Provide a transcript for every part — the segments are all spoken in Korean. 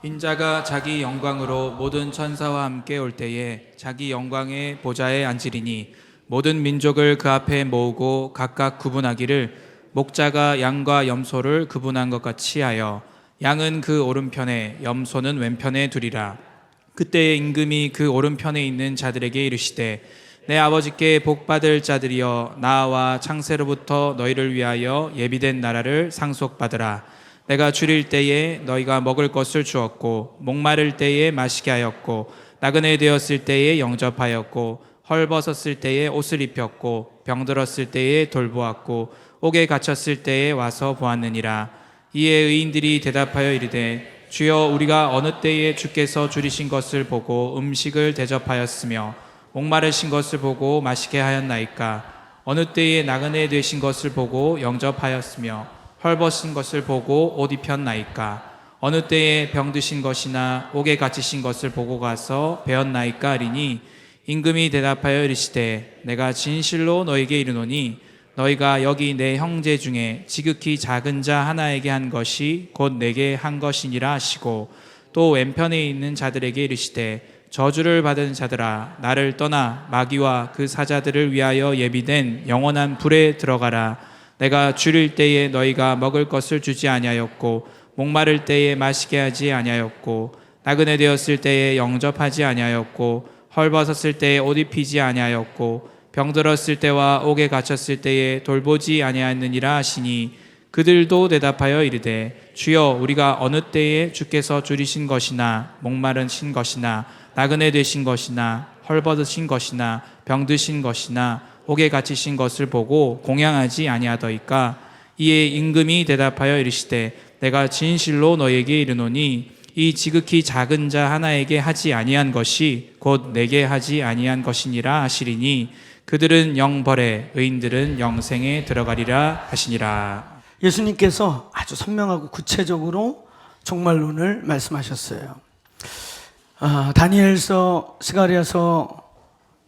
인자가 자기 영광으로 모든 천사와 함께 올 때에 자기 영광의 보좌에 앉으리니 모든 민족을 그 앞에 모으고 각각 구분하기를 목자가 양과 염소를 구분한 것 같이 하여 양은 그 오른편에 염소는 왼편에 두리라. 그때에 임금이 그 오른편에 있는 자들에게 이르시되 내 아버지께 복받을 자들이여 나와 창세로부터 너희를 위하여 예비된 나라를 상속받으라. 내가 줄일 때에 너희가 먹을 것을 주었고 목마를 때에 마시게 하였고 나그네 되었을 때에 영접하였고 헐벗었을 때에 옷을 입혔고 병들었을 때에 돌보았고 옥에 갇혔을 때에 와서 보았느니라. 이에 의인들이 대답하여 이르되 주여 우리가 어느 때에 주께서 줄이신 것을 보고 음식을 대접하였으며 목마르신 것을 보고 마시게 하였나이까. 어느 때에 나그네 되신 것을 보고 영접하였으며 헐벗은 것을 보고 옷 입혔나이까. 어느 때에 병드신 것이나 옥에 갇히신 것을 보고 가서 배웠나이까 하리니 임금이 대답하여 이르시되 내가 진실로 너에게 이르노니 너희가 여기 내 형제 중에 지극히 작은 자 하나에게 한 것이 곧 내게 한 것이니라 하시고 또 왼편에 있는 자들에게 이르시되 저주를 받은 자들아 나를 떠나 마귀와 그 사자들을 위하여 예비된 영원한 불에 들어가라. 내가 줄일 때에 너희가 먹을 것을 주지 아니하였고 목마를 때에 마시게 하지 아니하였고 나그네 되었을 때에 영접하지 아니하였고 헐벗었을 때에 옷 입히지 아니하였고 병들었을 때와 옥에 갇혔을 때에 돌보지 아니하였느니라 하시니 그들도 대답하여 이르되 주여 우리가 어느 때에 주께서 줄이신 것이나 목마르신 것이나 나그네 되신 것이나 헐벗으신 것이나 병드신 것이나 옥에 갇히신 것을 보고 공양하지 아니하더이까. 이에 임금이 대답하여 이르시되 내가 진실로 너에게 이르노니 이 지극히 작은 자 하나에게 하지 아니한 것이 곧 내게 하지 아니한 것이니라 하시리니 그들은 영벌에 의인들은 영생에 들어가리라 하시니라. 예수님께서 아주 선명하고 구체적으로 종말론을 말씀하셨어요. 다니엘서, 스가랴서,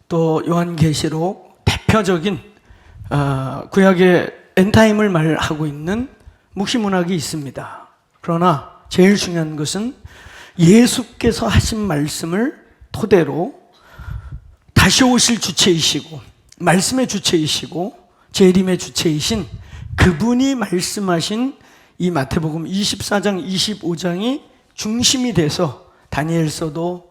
또 요한계시록 대표적인 구약의 엔타임을 말하고 있는 묵시문학이 있습니다. 그러나 제일 중요한 것은 예수께서 하신 말씀을 토대로 다시 오실 주체이시고 말씀의 주체이시고 재림의 주체이신 그분이 말씀하신 이 마태복음 24장 25장이 중심이 돼서 다니엘서도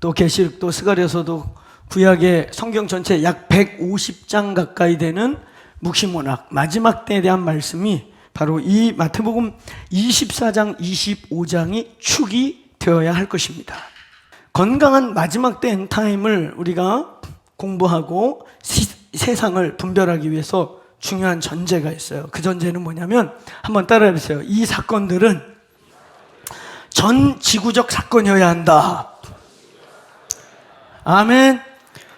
또 계시록도 스가랴서도 구약의 성경 전체 약 150장 가까이 되는 묵시문학 마지막 때에 대한 말씀이 바로 이 마태복음 24장 25장이 축이 되어야 할 것입니다. 건강한 마지막 때 엔타임을 우리가 공부하고 세상을 분별하기 위해서 중요한 전제가 있어요. 그 전제는 뭐냐면 한번 따라해 보세요. 이 사건들은 전 지구적 사건이어야 한다. 아멘.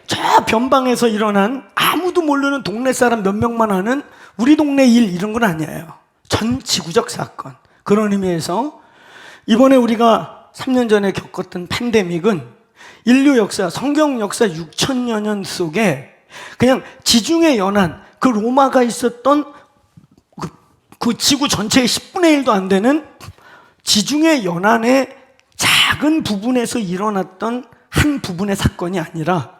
저 변방에서 일어난 아무도 모르는 동네 사람 몇 명만 하는 우리 동네 일 이런 건 아니에요. 전 지구적 사건. 그런 의미에서 이번에 우리가 3년 전에 겪었던 팬데믹은 인류 역사, 성경 역사 6천여 년 속에 그냥 지중해 연안, 그 로마가 있었던 그 지구 전체의 10분의 1도 안 되는 지중해 연안의 작은 부분에서 일어났던 한 부분의 사건이 아니라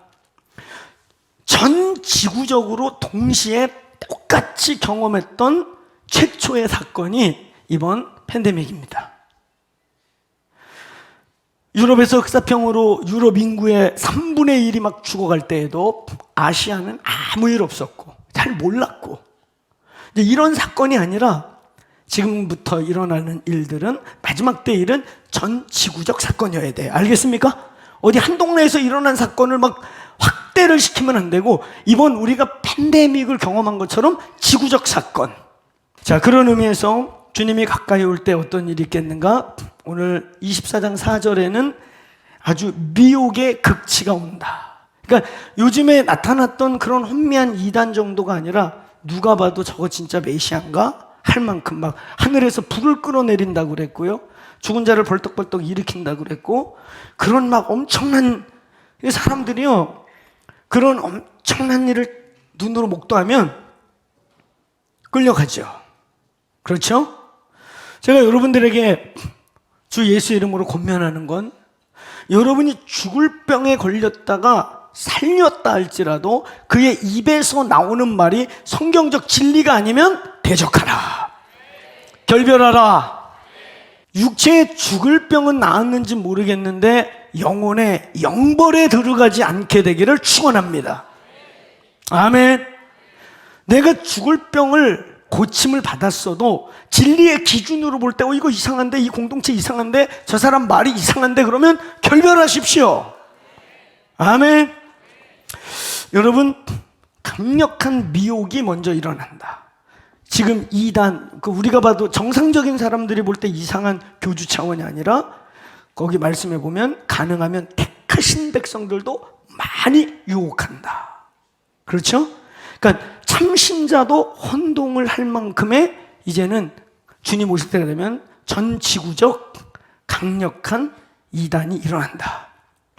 전 지구적으로 동시에 똑같이 경험했던 최초의 사건이 이번 팬데믹입니다. 유럽에서 흑사병으로 유럽 인구의 3분의 1이 막 죽어갈 때에도 아시아는 아무 일 없었고 잘 몰랐고 이제 이런 사건이 아니라 지금부터 일어나는 일들은 마지막 때 일은 전 지구적 사건이어야 돼요. 알겠습니까? 어디 한 동네에서 일어난 사건을 막 확대를 시키면 안 되고 이번 우리가 팬데믹을 경험한 것처럼 지구적 사건. 자, 그런 의미에서 주님이 가까이 올 때 어떤 일이 있겠는가? 오늘 24장 4절에는 아주 미혹의 극치가 온다. 그러니까 요즘에 나타났던 그런 혼미한 이단 정도가 아니라 누가 봐도 저거 진짜 메시아인가? 할 만큼 막 하늘에서 불을 끌어내린다고 그랬고요. 죽은 자를 벌떡벌떡 일으킨다고 그랬고 그런 막 엄청난 사람들이요. 그런 엄청난 일을 눈으로 목도하면 끌려가죠. 그렇죠? 제가 여러분들에게 주 예수 이름으로 권면하는 건 여러분이 죽을 병에 걸렸다가 살렸다 할지라도 그의 입에서 나오는 말이 성경적 진리가 아니면 대적하라, 결별하라. 육체의 죽을 병은 나았는지 모르겠는데 영혼의 영벌에 들어가지 않게 되기를 축원합니다. 아멘. 내가 죽을 병을 고침을 받았어도 진리의 기준으로 볼 때 이거 이상한데, 이 공동체 이상한데, 저 사람 말이 이상한데 그러면 결별하십시오. 아멘. 여러분, 강력한 미혹이 먼저 일어난다. 지금 이단, 우리가 봐도 정상적인 사람들이 볼 때 이상한 교주 차원이 아니라 거기 말씀해 보면 가능하면 택하신 백성들도 많이 유혹한다. 그렇죠? 그러니까 참신자도 혼동을 할 만큼의 이제는 주님 오실 때가 되면 전 지구적 강력한 이단이 일어난다.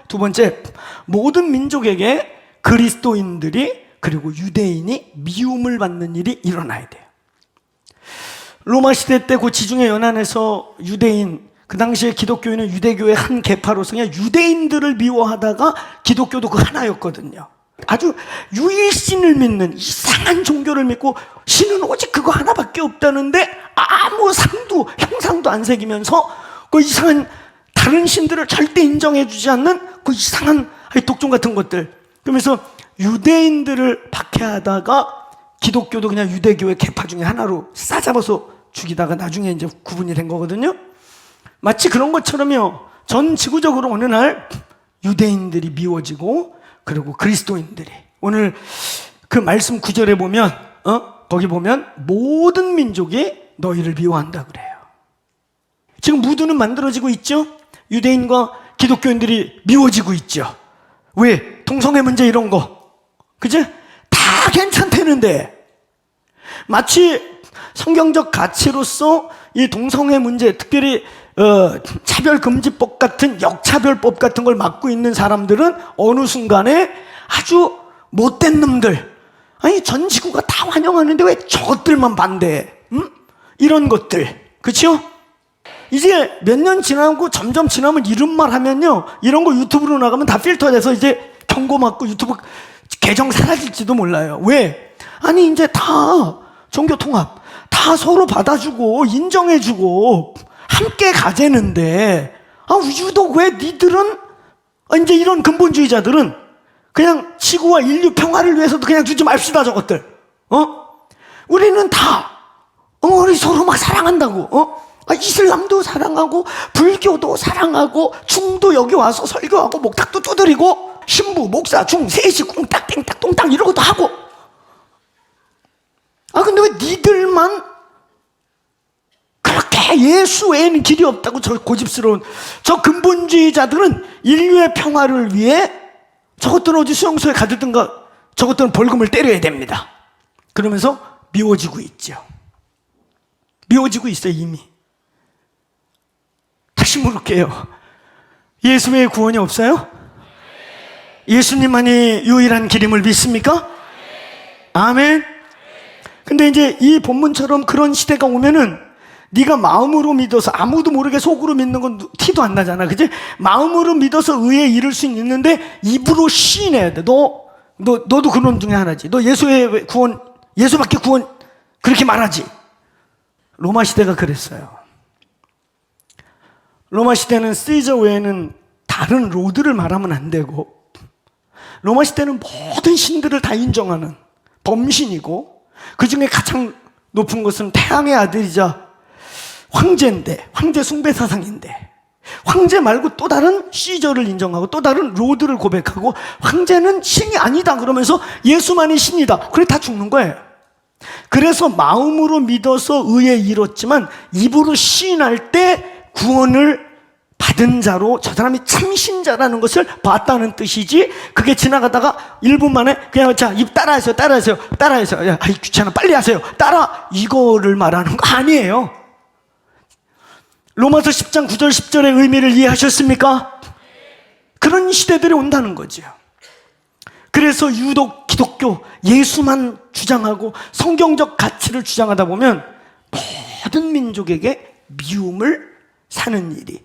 두 번째, 모든 민족에게 그리스도인들이 그리고 유대인이 미움을 받는 일이 일어나야 돼요. 로마 시대 때 그 지중해 연안에서 유대인, 그 당시에 기독교인은 유대교의 한 계파로서 그냥 유대인들을 미워하다가 기독교도 그 하나였거든요. 아주 유일신을 믿는 이상한 종교를 믿고 신은 오직 그거 하나밖에 없다는데 아무 상도 형상도 안 새기면서 그 이상한 다른 신들을 절대 인정해주지 않는 그 이상한 독종 같은 것들. 그러면서 유대인들을 박해하다가 기독교도 그냥 유대교의 계파 중에 하나로 싸잡아서 죽이다가 나중에 이제 구분이 된 거거든요. 마치 그런 것처럼요, 전 지구적으로 어느 날 유대인들이 미워지고 그리고 그리스도인들이, 오늘 그 말씀 9절에 보면 거기 보면 모든 민족이 너희를 미워한다 그래요. 지금 무드는 만들어지고 있죠. 유대인과 기독교인들이 미워지고 있죠. 왜? 동성애 문제 이런 거, 그죠? 다 괜찮다는데 마치 성경적 가치로서 이 동성애 문제, 특별히 차별금지법 같은 역차별법 같은 걸 맡고 있는 사람들은 어느 순간에 아주 못된 놈들, 아니 전 지구가 다 환영하는데 왜 저것들만 반대해? 이런 것들, 그렇죠? 이제 몇 년 지나고 점점 지나면 이런 말 하면요, 이런 거 유튜브로 나가면 다 필터돼서 이제 경고 맞고 유튜브 계정 사라질지도 몰라요. 왜? 아니 이제 다 종교 통합, 다 서로 받아주고 인정해주고 함께 가재는데, 유독 왜 니들은, 이제 이런 근본주의자들은 그냥 지구와 인류 평화를 위해서도 그냥 주지 맙시다 저것들. 우리는 다 우리 서로 막 사랑한다고. 이슬람도 사랑하고 불교도 사랑하고 중도 여기 와서 설교하고 목탁도 두드리고 신부 목사 중 셋이 꽁딱 땡딱 똥딱 이런 것도 하고. 근데 왜 니들만 그렇게 예수 외에는 길이 없다고 저 고집스러운 저 근본주의자들은 인류의 평화를 위해 저것들은 어디 수용소에 가두든가 저것들은 벌금을 때려야 됩니다. 그러면서 미워지고 있죠. 미워지고 있어요 이미. 다시 물을게요. 예수 외에 구원이 없어요? 예수님만이 유일한 길임을 믿습니까? 아멘. 근데 이제 이 본문처럼 그런 시대가 오면은 네가 마음으로 믿어서, 아무도 모르게 속으로 믿는 건 티도 안 나잖아, 그치? 마음으로 믿어서 의에 이를 수 있는데 입으로 시인해야 돼. 너도 그런 중에 하나지. 너 예수의 구원, 예수밖에 구원 그렇게 말하지. 로마 시대가 그랬어요. 로마 시대는 시저 외에는 다른 로드를 말하면 안 되고, 로마 시대는 모든 신들을 다 인정하는 범신이고, 그 중에 가장 높은 것은 태양의 아들이자 황제인데, 황제 숭배 사상인데, 황제 말고 또 다른 시저를 인정하고 또 다른 로드를 고백하고, 황제는 신이 아니다 그러면서 예수만이 신이다. 그래 다 죽는 거예요. 그래서 마음으로 믿어서 의에 이뤘지만 입으로 시인할 때 구원을 받은 자로 저 사람이 참신자라는 것을 봤다는 뜻이지, 그게 지나가다가 1분 만에 그냥 자, 입 따라하세요, 따라하세요, 따라하세요. 야, 귀찮아, 빨리 하세요. 따라, 이거를 말하는 거 아니에요. 로마서 10장 9절 10절의 의미를 이해하셨습니까? 그런 시대들이 온다는 거죠. 그래서 유독 기독교, 예수만 주장하고 성경적 가치를 주장하다 보면 모든 민족에게 미움을 사는 일이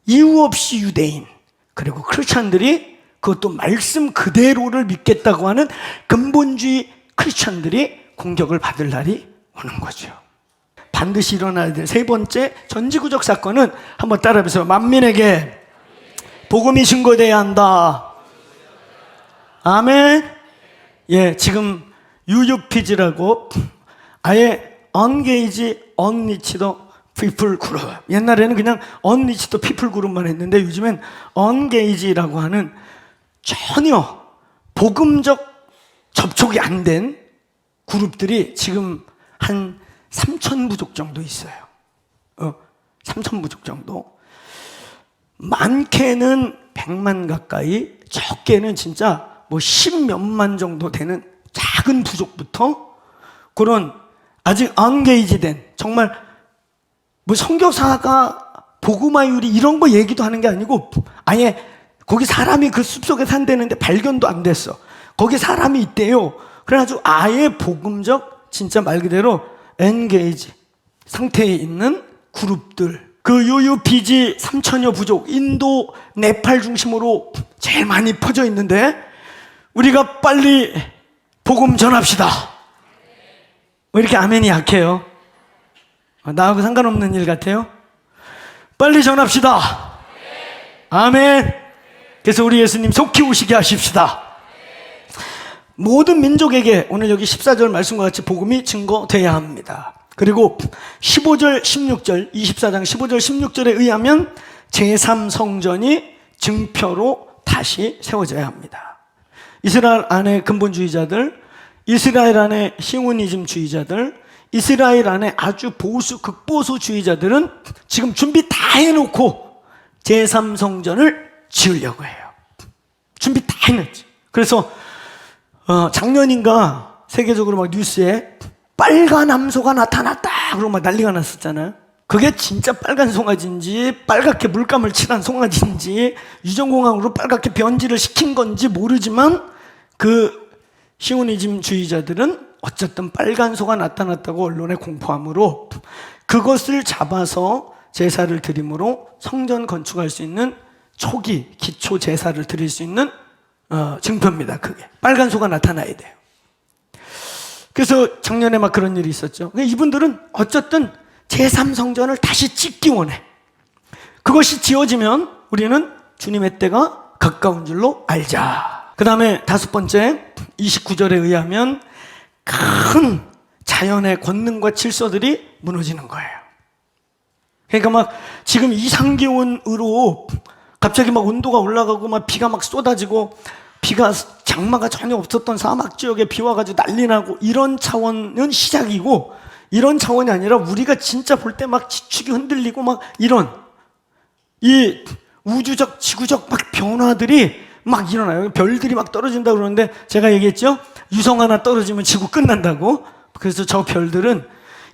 이유 없이 유대인 그리고 크리스찬들이 그것도 말씀 그대로를 믿겠다고 하는 근본주의 크리스찬들이 공격을 받을 날이 오는 거죠. 반드시 일어나야 될 세 번째 전지구적 사건은 한번 따라해보세요. 만민에게 복음이 증거돼야 한다. 아멘. 예, 지금 UUPG라고 아예 Engage Unreached People Group. 옛날에는 그냥 Unreached People Group만 했는데 요즘엔 Engage라고 하는 전혀 복음적 접촉이 안 된 그룹들이 지금 한 3,000부족 정도 있어요. 3,000부족 정도. 많게는 100만 가까이, 적게는 진짜 뭐 10몇만 정도 되는 작은 부족부터 그런 아직 언게이지된 정말 뭐 선교사가 복음화율이 이런 거 얘기도 하는 게 아니고 아예 거기 사람이 그 숲속에 산다는데 발견도 안 됐어. 거기 사람이 있대요. 그래가지고 아예 복음적 진짜 말 그대로 엔게이지 상태에 있는 그룹들, 그 UUPG 3천여 부족, 인도, 네팔 중심으로 제일 많이 퍼져 있는데 우리가 빨리 복음 전합시다. 왜 이렇게 아멘이 약해요? 나하고 상관없는 일 같아요? 빨리 전합시다. 아멘. 그래서 우리 예수님 속히 오시게 하십시다. 모든 민족에게 오늘 여기 14절 말씀과 같이 복음이 증거돼야 합니다. 그리고 15절, 16절, 24장 15절, 16절에 의하면 제3성전이 증표로 다시 세워져야 합니다. 이스라엘 안에 근본주의자들, 이스라엘 안에 시오니즘주의자들, 이스라엘 안에 아주 보수, 극보수주의자들은 지금 준비 다 해놓고 제3성전을 지으려고 해요. 준비 다 해놨지. 그래서 작년인가 세계적으로 막 뉴스에 빨간 암소가 나타났다 그러고 막 난리가 났었잖아요. 그게 진짜 빨간 송아지인지 빨갛게 물감을 칠한 송아지인지 유전공학으로 빨갛게 변질을 시킨 건지 모르지만 그 시오니즘주의자들은 어쨌든 빨간 소가 나타났다고 언론에 공포함으로 그것을 잡아서 제사를 드림으로 성전 건축할 수 있는 초기 기초 제사를 드릴 수 있는 증표입니다. 그게 빨간 소가 나타나야 돼요. 그래서 작년에 막 그런 일이 있었죠. 이분들은 어쨌든 제3성전을 다시 짓기 원해. 그것이 지어지면 우리는 주님의 때가 가까운 줄로 알자. 그 다음에 다섯 번째 29절에 의하면 큰 자연의 권능과 질서들이 무너지는 거예요. 그러니까 막 지금 이상기온으로 갑자기 막 온도가 올라가고 막 비가 막 쏟아지고 비가 장마가 전혀 없었던 사막 지역에 비 와가지고 난리 나고 이런 차원은 시작이고 이런 차원이 아니라 우리가 진짜 볼 때 막 지축이 흔들리고 막 이런 이 우주적 지구적 막 변화들이 막 일어나요. 별들이 막 떨어진다 그러는데 제가 얘기했죠. 유성 하나 떨어지면 지구 끝난다고. 그래서 저 별들은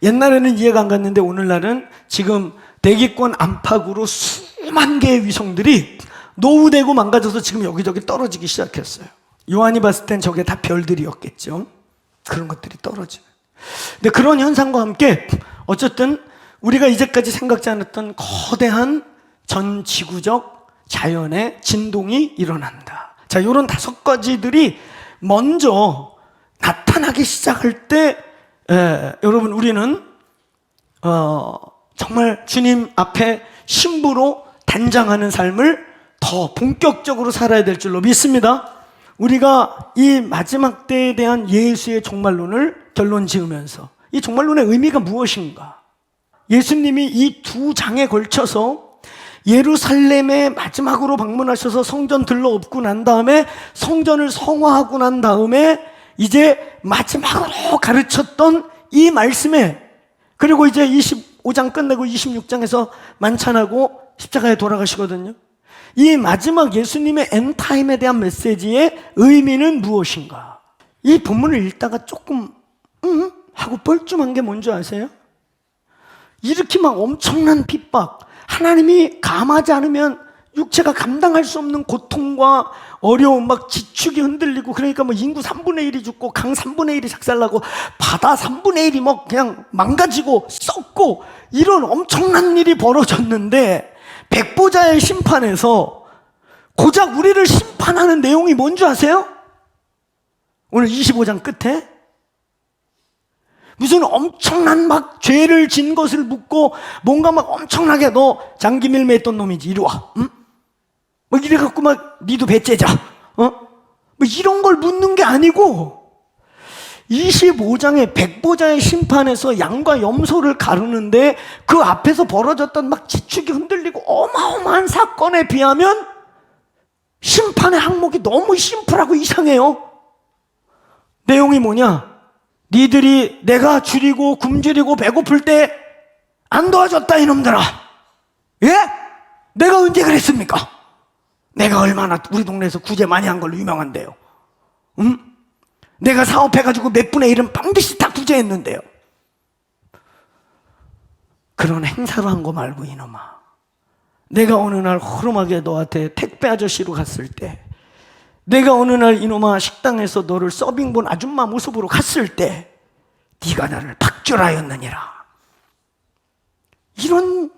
옛날에는 이해가 안 갔는데 오늘날은 지금 대기권 안팎으로 수만 개의 위성들이 노후되고 망가져서 지금 여기저기 떨어지기 시작했어요. 요한이 봤을 땐 저게 다 별들이었겠죠. 그런 것들이 떨어지는. 근데 그런 현상과 함께 어쨌든 우리가 이제까지 생각지 않았던 거대한 전 지구적 자연의 진동이 일어난다. 자, 이런 다섯 가지들이 먼저 나타나기 시작할 때 여러분 우리는 정말 주님 앞에 신부로 단장하는 삶을 더 본격적으로 살아야 될 줄로 믿습니다. 우리가 이 마지막 때에 대한 예수의 종말론을 결론 지으면서 이 종말론의 의미가 무엇인가? 예수님이 이 두 장에 걸쳐서 예루살렘에 마지막으로 방문하셔서 성전 들러엎고 난 다음에 성전을 성화하고 난 다음에 이제 마지막으로 가르쳤던 이 말씀에 그리고 이제 25장 끝내고 26장에서 만찬하고 십자가에 돌아가시거든요. 이 마지막 예수님의 엔타임에 대한 메시지의 의미는 무엇인가? 이 본문을 읽다가 조금 하고 뻘쭘한 게 뭔지 아세요? 이렇게 막 엄청난 핍박, 하나님이 감하지 않으면 육체가 감당할 수 없는 고통과 어려움, 막 지축이 흔들리고, 그러니까 뭐 인구 3분의 1이 죽고 강 3분의 1이 작살나고 바다 3분의 1이 뭐 그냥 망가지고 썩고, 이런 엄청난 일이 벌어졌는데, 백보자의 심판에서 고작 우리를 심판하는 내용이 뭔지 아세요? 오늘 25장 끝에 무슨 엄청난 막 죄를 진 것을 묻고, 뭔가 막 엄청나게 너 장기밀매 했던 놈이지, 이리 와, 응? 뭐 이래갖고 막 니도 배째자, 뭐 이런 걸 묻는 게 아니고, 25장의 백보자의 심판에서 양과 염소를 가르는데 그 앞에서 벌어졌던 막 지축이 흔들리고 어마어마한 사건에 비하면 심판의 항목이 너무 심플하고 이상해요. 내용이 뭐냐? 니들이 내가 줄이고 굶주리고 배고플 때 안 도와줬다 이놈들아. 예? 내가 언제 그랬습니까? 내가 얼마나 우리 동네에서 구제 많이 한 걸로 유명한데요. 내가 사업해가지고 몇 분의 1은 반드시 다 구제했는데요. 그런 행사로 한 거 말고 이놈아, 내가 어느 날 허름하게 너한테 택배 아저씨로 갔을 때, 내가 어느 날 이놈아 식당에서 너를 서빙본 아줌마 모습으로 갔을 때 네가 나를 박줄하였느니라. 이런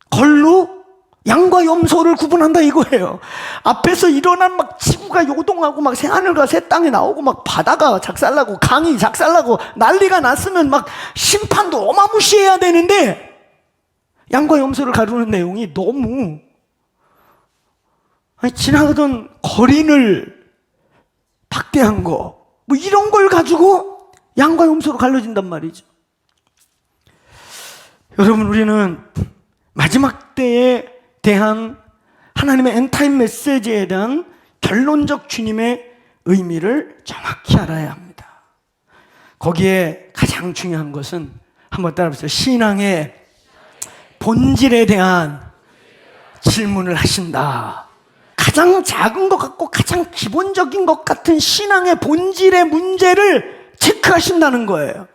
걸로 양과 염소를 구분한다 이거예요. 앞에서 일어난 막 지구가 요동하고 막 새하늘과 새 땅이 나오고 막 바다가 작살나고 강이 작살나고 난리가 났으면 막 심판도 어마무시해야 되는데, 양과 염소를 가르는 내용이 너무 지나가던 거린을 박대한 거, 뭐 이런 걸 가지고 양과 염소로 갈라진단 말이죠. 여러분, 우리는 마지막 때에 대한 하나님의 엔타임 메시지에 대한 결론적 주님의 의미를 정확히 알아야 합니다. 거기에 가장 중요한 것은, 한번 따라해보세요. 신앙의 본질에 대한 질문을 하신다. 가장 작은 것 같고 가장 기본적인 것 같은 신앙의 본질의 문제를 체크하신다는 거예요.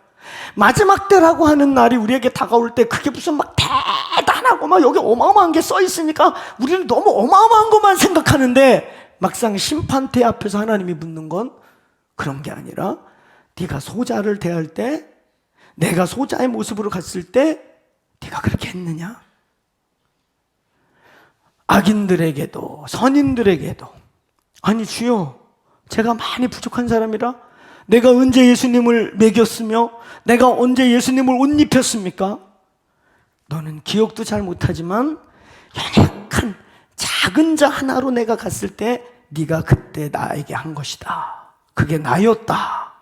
마지막 때라고 하는 날이 우리에게 다가올 때 그게 무슨 막 대단하고 막 여기 어마어마한 게 써 있으니까 우리는 너무 어마어마한 것만 생각하는데, 막상 심판대 앞에서 하나님이 묻는 건 그런 게 아니라, 네가 소자를 대할 때, 내가 소자의 모습으로 갔을 때 네가 그렇게 했느냐? 악인들에게도 선인들에게도, 아니 주여, 제가 많이 부족한 사람이라 내가 언제 예수님을 먹였으며 내가 언제 예수님을 옷 입혔습니까? 너는 기억도 잘 못하지만 연약한 작은 자 하나로 내가 갔을 때 네가 그때 나에게 한 것이다. 그게 나였다.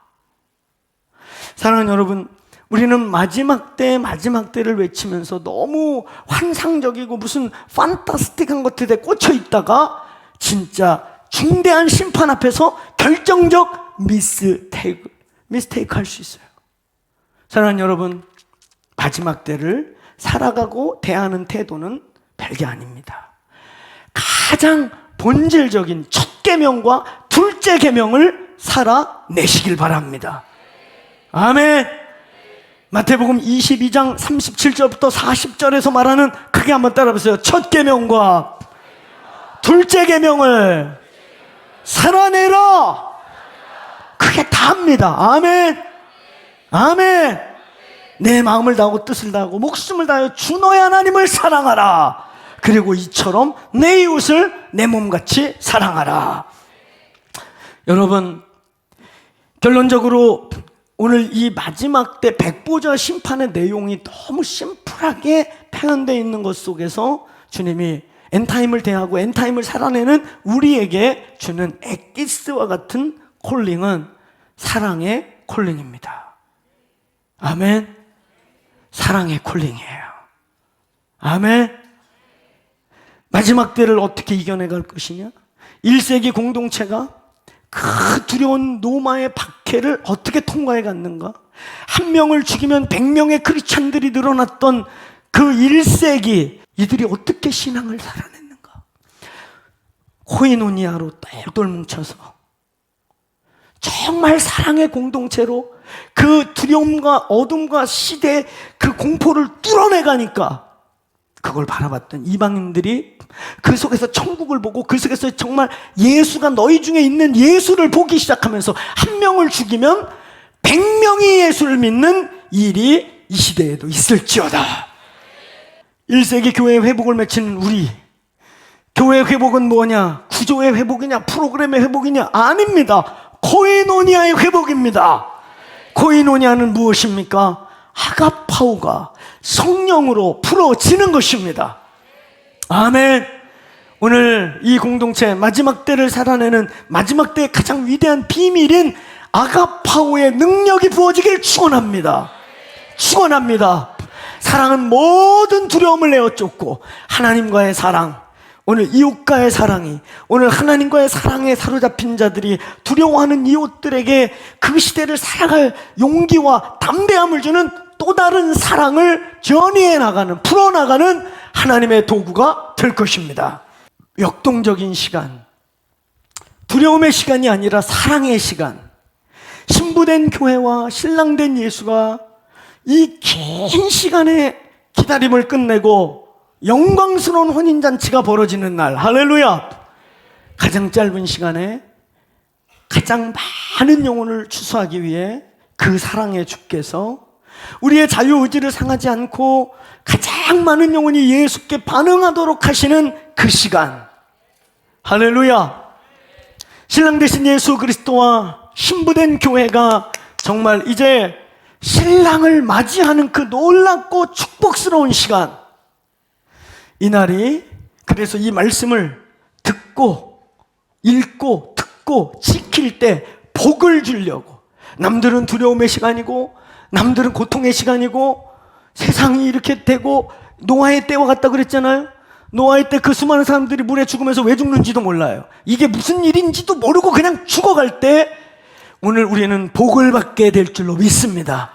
사랑하는 여러분, 우리는 마지막 때를 외치면서 너무 환상적이고 무슨 판타스틱한 것들에 꽂혀 있다가 진짜 중대한 심판 앞에서 결정적 미스테이크 할 수 있어요. 사랑하는 여러분, 마지막 때를 살아가고 대하는 태도는 별게 아닙니다. 가장 본질적인 첫 계명과 둘째 계명을 살아내시길 바랍니다. 아멘. 마태복음 22장 37절부터 40절에서 말하는, 크게 한번 따라해보세요. 첫 계명과 둘째 계명을 살아내라. 크게 다 합니다. 아멘. 아멘. 내 마음을 다하고 뜻을 다하고 목숨을 다하여 주 너의 하나님을 사랑하라. 그리고 이처럼 내 이웃을 내 몸같이 사랑하라. 여러분, 결론적으로 오늘 이 마지막 때 백보자 심판의 내용이 너무 심플하게 표현되어 있는 것 속에서 주님이 엔타임을 대하고 엔타임을 살아내는 우리에게 주는 엑기스와 같은 콜링은 사랑의 콜링입니다. 아멘. 사랑의 콜링이에요. 아멘. 마지막 때를 어떻게 이겨내갈 것이냐? 1세기 공동체가 그 두려운 노마의 박해를 어떻게 통과해 갔는가? 한 명을 죽이면 100명의 크리스찬들이 늘어났던 그 1세기, 이들이 어떻게 신앙을 살아냈는가? 코이노니아로 똘똘 뭉쳐서 정말 사랑의 공동체로 그 두려움과 어둠과 시대의 그 공포를 뚫어내가니까 그걸 바라봤던 이방인들이 그 속에서 천국을 보고 그 속에서 정말 예수가 너희 중에 있는 예수를 보기 시작하면서 한 명을 죽이면 100명이 예수를 믿는 일이 이 시대에도 있을지어다. 1세기 교회 회복을 맺힌 우리, 교회 회복은 뭐냐? 구조의 회복이냐? 프로그램의 회복이냐? 아닙니다. 코이노니아의 회복입니다. 코이노니아는 무엇입니까? 아가파오가 성령으로 풀어지는 것입니다. 아멘. 오늘 이 공동체 마지막 때를 살아내는 마지막 때의 가장 위대한 비밀인 아가파오의 능력이 부어지길 축원합니다. 축원합니다. 사랑은 모든 두려움을 내어쫓고 하나님과의 사랑, 오늘 이웃과의 사랑이, 오늘 하나님과의 사랑에 사로잡힌 자들이 두려워하는 이웃들에게 그 시대를 살아갈 용기와 담대함을 주는 또 다른 사랑을 전이해 나가는, 풀어나가는 하나님의 도구가 될 것입니다. 역동적인 시간, 두려움의 시간이 아니라 사랑의 시간, 신부된 교회와 신랑된 예수가 이 긴 시간의 기다림을 끝내고 영광스러운 혼인잔치가 벌어지는 날, 할렐루야! 가장 짧은 시간에 가장 많은 영혼을 추수하기 위해 그 사랑의 주께서 우리의 자유의지를 상하지 않고 가장 많은 영혼이 예수께 반응하도록 하시는 그 시간, 할렐루야! 신랑 되신 예수 그리스도와 신부된 교회가 정말 이제 신랑을 맞이하는 그 놀랍고 축복스러운 시간, 이날이, 그래서 이 말씀을 듣고 읽고 듣고 지킬 때 복을 주려고, 남들은 두려움의 시간이고 남들은 고통의 시간이고 세상이 이렇게 되고 노아의 때와 같다 그랬잖아요. 노아의 때 그 수많은 사람들이 물에 죽으면서 왜 죽는지도 몰라요. 이게 무슨 일인지도 모르고 그냥 죽어갈 때 오늘 우리는 복을 받게 될 줄로 믿습니다.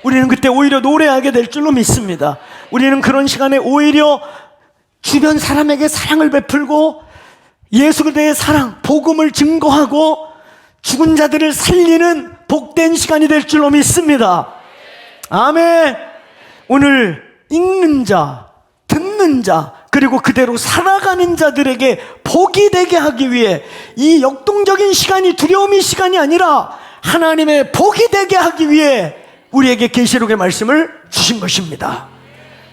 우리는 그때 오히려 노래하게 될 줄로 믿습니다. 우리는 그런 시간에 오히려 주변 사람에게 사랑을 베풀고 예수 그리스도의 사랑, 복음을 증거하고 죽은 자들을 살리는 복된 시간이 될 줄로 믿습니다. 아멘. 오늘 읽는 자, 듣는 자, 그리고 그대로 살아가는 자들에게 복이 되게 하기 위해 이 역동적인 시간이 두려움의 시간이 아니라 하나님의 복이 되게 하기 위해 우리에게 계시록의 말씀을 주신 것입니다.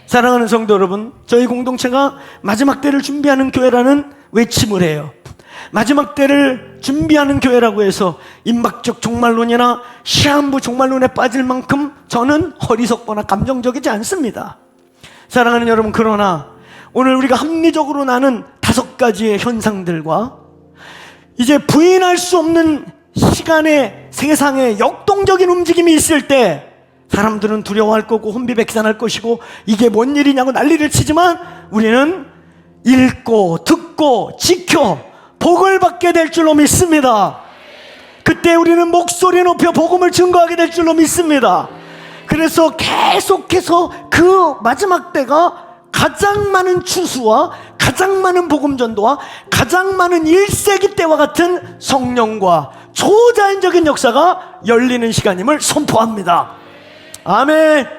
사랑하는 성도 여러분, 저희 공동체가 마지막 때를 준비하는 교회라는 외침을 해요. 마지막 때를 준비하는 교회라고 해서 임박적 종말론이나 시한부 종말론에 빠질 만큼 저는 어리석거나 감정적이지 않습니다. 사랑하는 여러분, 그러나 오늘 우리가 합리적으로 나눈 5가지의 현상들과 이제 부인할 수 없는 시간의 세상에 역동적인 움직임이 있을 때 사람들은 두려워할 거고 혼비백산할 것이고 이게 뭔 일이냐고 난리를 치지만 우리는 읽고 듣고 지켜 복을 받게 될 줄로 믿습니다. 그때 우리는 목소리 높여 복음을 증거하게 될 줄로 믿습니다. 그래서 계속해서 그 마지막 때가 가장 많은 추수와 가장 많은 복음 전도와 가장 많은 1세기 때와 같은 성령과 초자연적인 역사가 열리는 시간임을 선포합니다. 아멘.